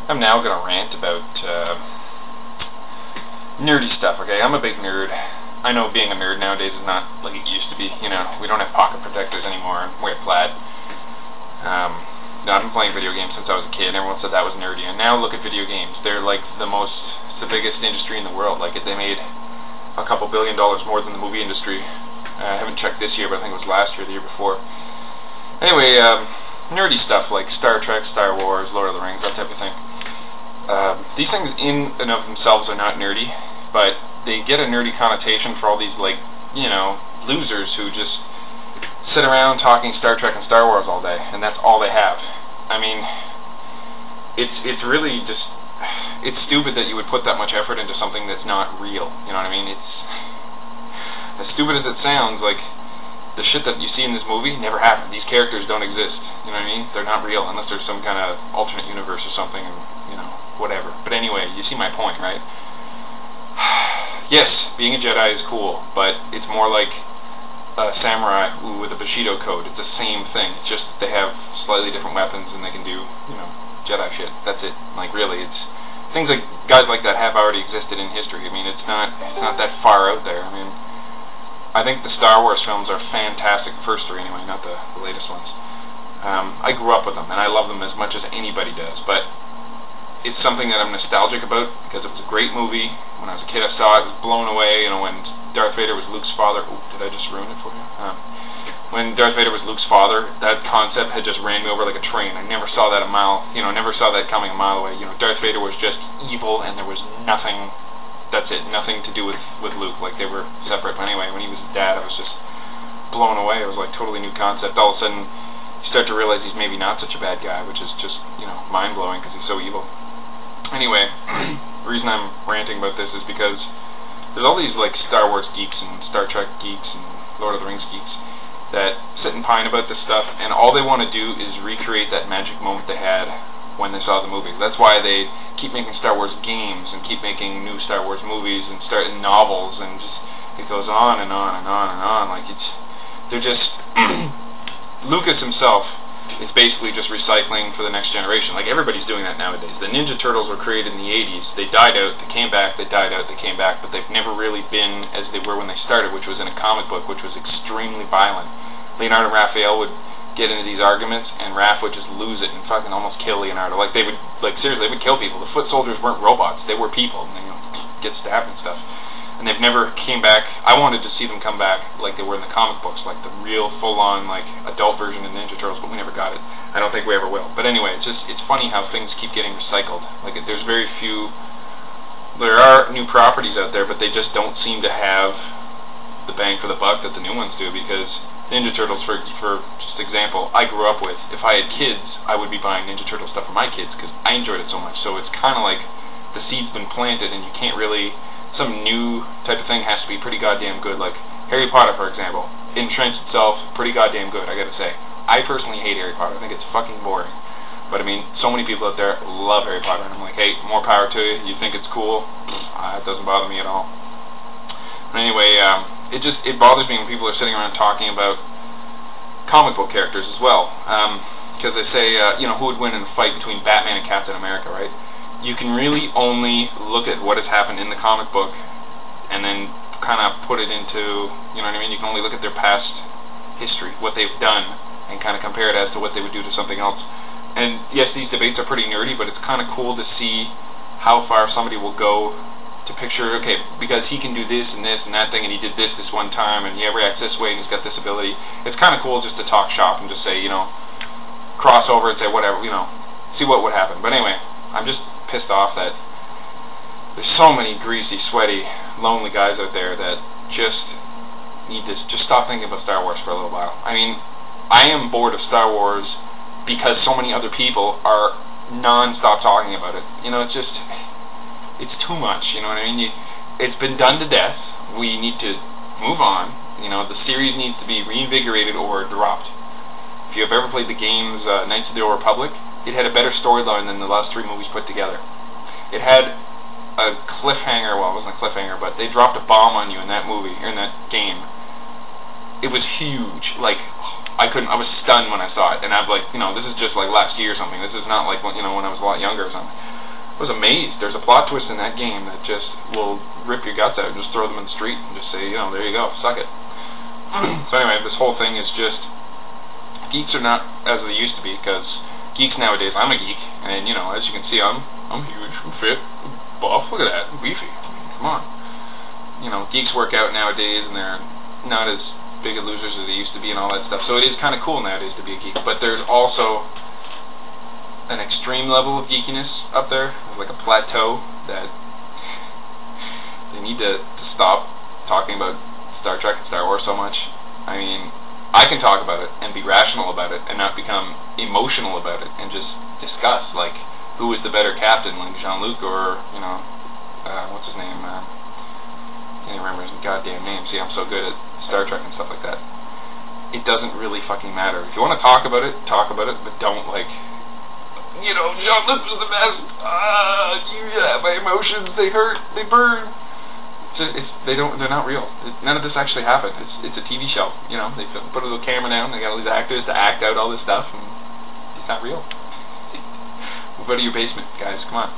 I'm now going to rant about nerdy stuff, okay? I'm a big nerd. I know being a nerd nowadays is not like it used to be, you know. We don't have pocket protectors anymore and wear plaid. I've been playing video games since I was a kid, and everyone said that was nerdy. And now look at video games. They're like it's the biggest industry in the world. Like they made a couple $1 billion more than the movie industry. I haven't checked this year, but I think it was last year, the year before. Anyway, nerdy stuff like Star Trek, Star Wars, Lord of the Rings, that type of thing. These things in and of themselves are not nerdy, but they get a nerdy connotation for all these, like, you know, losers who just sit around talking Star Trek and Star Wars all day, and that's all they have. I mean, it's really just, it's stupid that you would put that much effort into something that's not real, you know what I mean? It's, as stupid as it sounds, like, the shit that you see in this movie never happened. These characters don't exist, you know what I mean? They're not real, unless there's some kind of alternate universe or something, and, you know, whatever. But anyway, you see my point, right? Yes, being a Jedi is cool, but it's more like a samurai with a Bushido code. It's the same thing. It's just they have slightly different weapons and they can do, you know, Jedi shit. That's it. Like, really, it's things like guys like that have already existed in history. I mean, it's not that far out there. I mean, I think the Star Wars films are fantastic. The first three, anyway, not the latest ones. I grew up with them and I love them as much as anybody does. But it's something that I'm nostalgic about because it was a great movie. When I was a kid, I saw it, was blown away. You know, when Darth Vader was Luke's father. Ooh, did I just ruin it for you? When Darth Vader was Luke's father, that concept had just ran me over like a train. I never saw that never saw that coming a mile away. You know, Darth Vader was just evil, and there was nothing. That's it, nothing to do with Luke. Like they were separate. But anyway, when he was his dad, I was just blown away. It was like totally new concept. All of a sudden, you start to realize he's maybe not such a bad guy, which is just, you know, mind blowing because he's so evil. Anyway, the reason I'm ranting about this is because there's all these like Star Wars geeks and Star Trek geeks and Lord of the Rings geeks that sit and pine about this stuff, and all they want to do is recreate that magic moment they had when they saw the movie. That's why they keep making Star Wars games and keep making new Star Wars movies and starting novels, and just it goes on and on and on and on. Like they're just Lucas himself is basically just recycling for the next generation. Like everybody's doing that nowadays. The Ninja Turtles were created in the 80s. They died out, they came back, they died out, they came back, but they've never really been as they were when they started, which was in a comic book, which was extremely violent. Leonardo and Raphael would get into these arguments, and Raph would just lose it and fucking almost kill Leonardo. Like they would, like seriously, they would kill people. The foot soldiers weren't robots; they were people, and they, you know, get stabbed and stuff. And they've never came back. I wanted to see them come back like they were in the comic books, like the real full-on like adult version of Ninja Turtles, but we never got it. I don't think we ever will. But anyway, it's funny how things keep getting recycled. Like there's very few. There are new properties out there, but they just don't seem to have the bang for the buck that the new ones do. Because Ninja Turtles, for just example, I grew up with. If I had kids, I would be buying Ninja Turtle stuff for my kids because I enjoyed it so much. So it's kind of like the seed's been planted, and you can't really. Some new type of thing has to be pretty goddamn good. Like Harry Potter, for example, entrenched itself pretty goddamn good. I gotta say, I personally hate Harry Potter. I think it's fucking boring. But I mean, so many people out there love Harry Potter, and I'm like, hey, more power to you. You think it's cool? It doesn't bother me at all. But anyway, it bothers me when people are sitting around talking about comic book characters as well, because they say, you know, who would win in a fight between Batman and Captain America, right? You can really only look at what has happened in the comic book and then kind of put it into, you know what I mean? You can only look at their past history, what they've done, and kind of compare it as to what they would do to something else. And yes, these debates are pretty nerdy, but it's kind of cool to see how far somebody will go to picture, okay, because he can do this and that thing, and he did this one time, and he reacts this way, and he's got this ability. It's kind of cool just to talk shop and just say, you know, cross over and say whatever, you know, see what would happen. But anyway, I'm just pissed off that there's so many greasy, sweaty, lonely guys out there that just need to just stop thinking about Star Wars for a little while. I mean, I am bored of Star Wars because so many other people are non-stop talking about it. You know, it's just, it's too much, you know what I mean? It's been done to death. We need to move on. You know, the series needs to be reinvigorated or dropped. If you have ever played the games Knights of the Old Republic, it had a better storyline than the last three movies put together. It had a cliffhanger, well, it wasn't a cliffhanger, but they dropped a bomb on you in that movie, or in that game. It was huge. Like, I was stunned when I saw it, and I'm like, you know, this is just like last year or something. This is not like, when I was a lot younger or something. was amazed. There's a plot twist in that game that just will rip your guts out and just throw them in the street and just say, there you go, suck it. So anyway, this whole thing is just, geeks are not as they used to be, because geeks nowadays, I'm a geek, and as you can see, I'm huge, I'm fit, I'm buff, look at that, I'm beefy, come on. Geeks work out nowadays, and they're not as big of losers as they used to be and all that stuff, so it is kind of cool nowadays to be a geek, but there's also an extreme level of geekiness up there. There's like a plateau that they need to stop talking about Star Trek and Star Wars so much. I mean, I can talk about it and be rational about it and not become emotional about it and just discuss, like, who is the better captain, like Jean-Luc or, what's his name? I can't even remember his goddamn name. See, I'm so good at Star Trek and stuff like that. It doesn't really fucking matter. If you want to talk about it, but don't, like, Jean-Luc was the best. My emotions, they hurt, they burn. They're not real. None of this actually happened. It's a TV show. They put a little camera down. They got all these actors to act out all this stuff, and it's not real. Move out of your basement, guys. Come on.